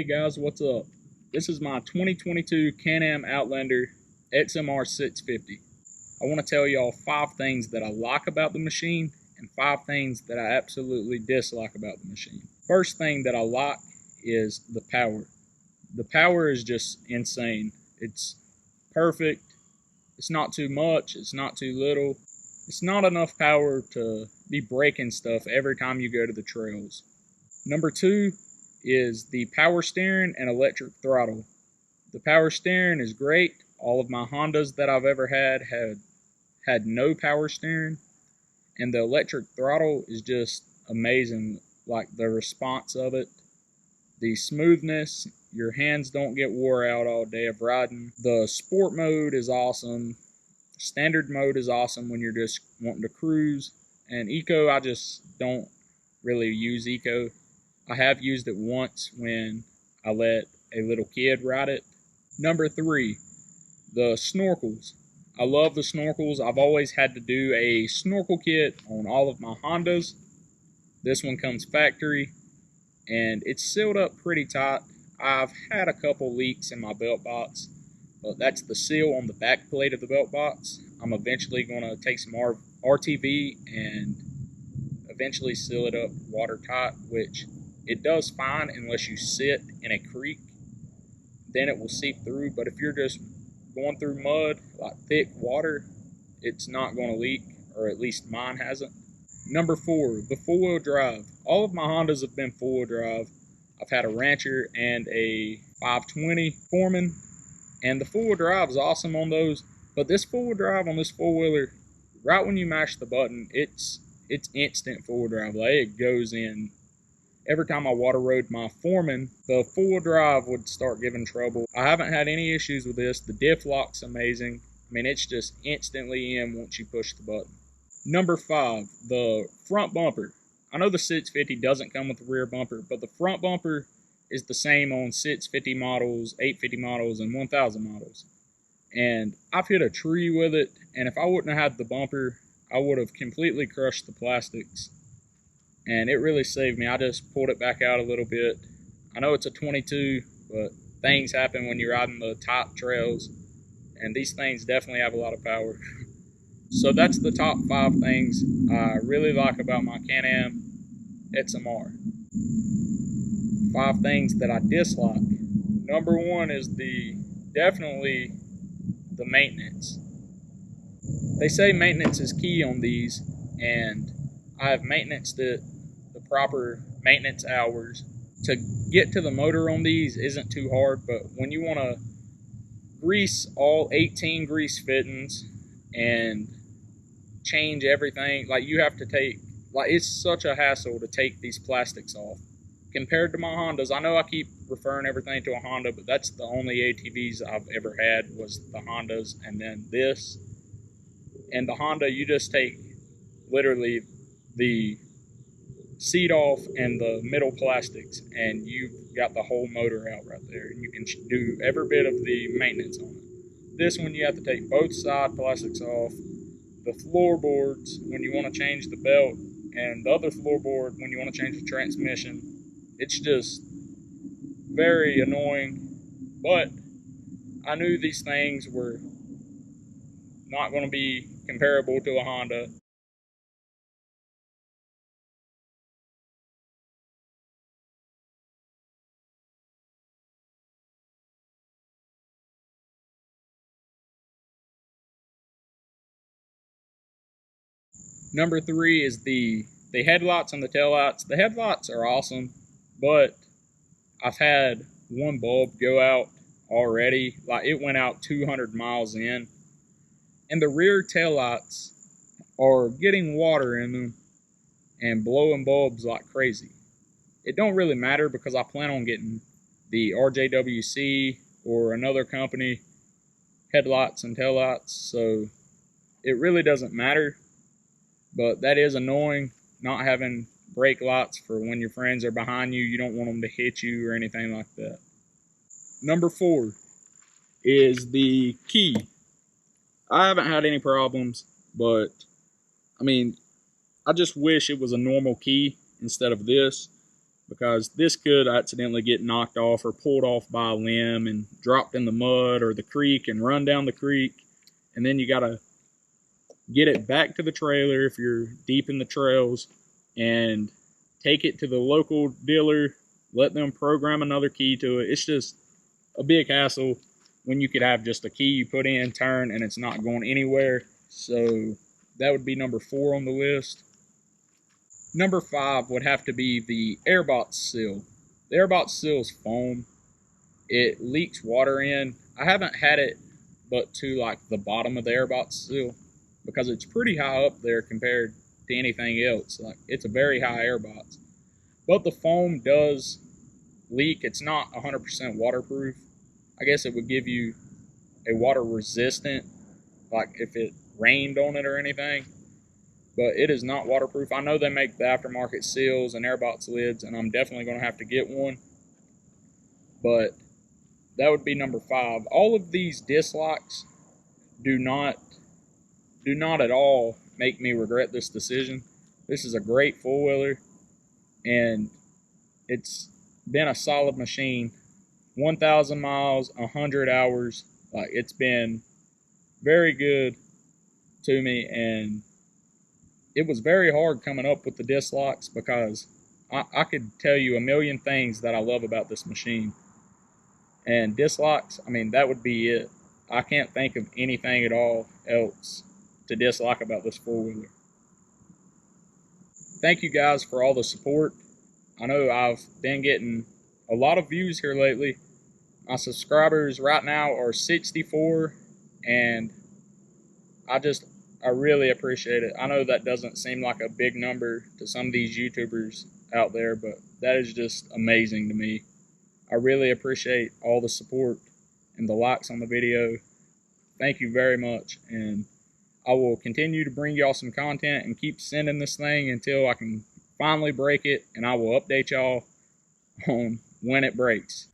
guys, what's up? This is my 2022 Can Am Outlander XMR 650. I want to tell y'all 5 things that I like about the machine and 5 things that I absolutely dislike about the machine. First thing that I like is the power. The power is just insane. It's perfect. It's not too much. It's not too little. It's not enough power to be breaking stuff every time you go to the trails. Number 2 is the power steering and electric throttle. The power steering is great. All of my Hondas that I've ever had no power steering, and the electric throttle is just amazing. Like the response of it, the smoothness, your hands don't get wore out all day of riding. The sport mode is awesome. Standard mode is awesome when you're just wanting to cruise. And eco, I just don't really use eco. I have used it once when I let a little kid ride it. Number 3, the snorkels. I love the snorkels. I've always had to do a snorkel kit on all of my Hondas. This one comes factory, and it's sealed up pretty tight. I've had a couple leaks in my belt box, but that's the seal on the back plate of the belt box. I'm eventually going to take some RTV and eventually seal it up watertight, which it does fine unless you sit in a creek. Then it will seep through, but if you're just going through mud, like thick water, it's not going to leak, or at least mine hasn't. Number 4, the 4-wheel drive. All of my Hondas have been 4-wheel drive. I've had a Rancher and a 520 Foreman, and the 4-wheel drive is awesome on those, but this 4-wheel drive on this 4-wheeler, right when you mash the button, it's instant 4-wheel drive. Like, it goes in. Every time I water rode my Foreman, the 4-wheel drive would start giving trouble. I haven't had any issues with this. The diff lock's amazing. I mean, it's just instantly in once you push the button. Number 5, the front bumper. I know the 650 doesn't come with the rear bumper, but the front bumper is the same on 650 models, 850 models, and 1000 models. And I've hit a tree with it, and if I wouldn't have had the bumper, I would have completely crushed the plastics. And it really saved me. I just pulled it back out a little bit. I know it's a 22, but things happen when you're riding the tight trails, and these things definitely have a lot of power. So that's the top 5 things I really like about my Can Am XMR. 5 things that I dislike. Number 1 is definitely the maintenance. They say maintenance is key on these, and I have maintained it the proper maintenance hours. To get to the motor on these isn't too hard, but when you want to grease all 18 grease fittings and change everything, like you have to take, like it's such a hassle to take these plastics off. Compared to my Hondas, I know I keep referring everything to a Honda, but that's the only ATVs I've ever had was the Hondas, and then this. And the Honda, you just take literally the seat off and the middle plastics, and you've got the whole motor out right there, and you can do every bit of the maintenance on it. This one, you have to take both side plastics off, the floorboards when you want to change the belt, and the other floorboard when you want to change the transmission. It's just very annoying, but I knew these things were not going to be comparable to a Honda. Number 3 is the headlights and the taillights. The headlights are awesome, but I've had one bulb go out already. Like, it went out 200 miles in. And the rear taillights are getting water in them and blowing bulbs like crazy. It don't really matter because I plan on getting the RJWC or another company headlights and taillights, so it really doesn't matter. But that is annoying, not having brake lights for when your friends are behind you. You don't want them to hit you or anything like that. Number 4 is the key. I haven't had any problems, but I mean, I just wish it was a normal key instead of this. because this could accidentally get knocked off or pulled off by a limb and dropped in the mud or the creek and run down the creek. And then you got to get it back to the trailer if you're deep in the trails and take it to the local dealer, let them program another key to it. It's just a big hassle when you could have just a key you put in, turn, and it's not going anywhere. So that would be number 4 on the list. Number 5 would have to be the airbox seal. The airbox seal is foam. It leaks water in. I haven't had it but to like the bottom of the airbox seal because it's pretty high up there compared to anything else. Like, it's a very high airbox. But the foam does leak. It's not 100% waterproof. I guess it would give you a water resistant, like if it rained on it or anything, but it is not waterproof. I know they make the aftermarket seals and airbox lids, and I'm definitely going to have to get one, but that would be number 5. All of these disc locks do not at all make me regret this decision. This is a great four-wheeler, and it's been a solid machine. 1,000 miles, 100 hours. Like, it's been very good to me, and it was very hard coming up with the disc locks because I could tell you a million things that I love about this machine. And disc locks, I mean, that would be it. I can't think of anything at all else to dislike about this four-wheeler. Thank you guys for all the support. I know I've been getting a lot of views here lately. My subscribers right now are 64, and I really appreciate it. I know that doesn't seem like a big number to some of these YouTubers out there, but that is just amazing to me. I really appreciate all the support and the likes on the video. Thank you very much, and I will continue to bring y'all some content and keep sending this thing until I can finally break it, and I will update y'all on when it breaks.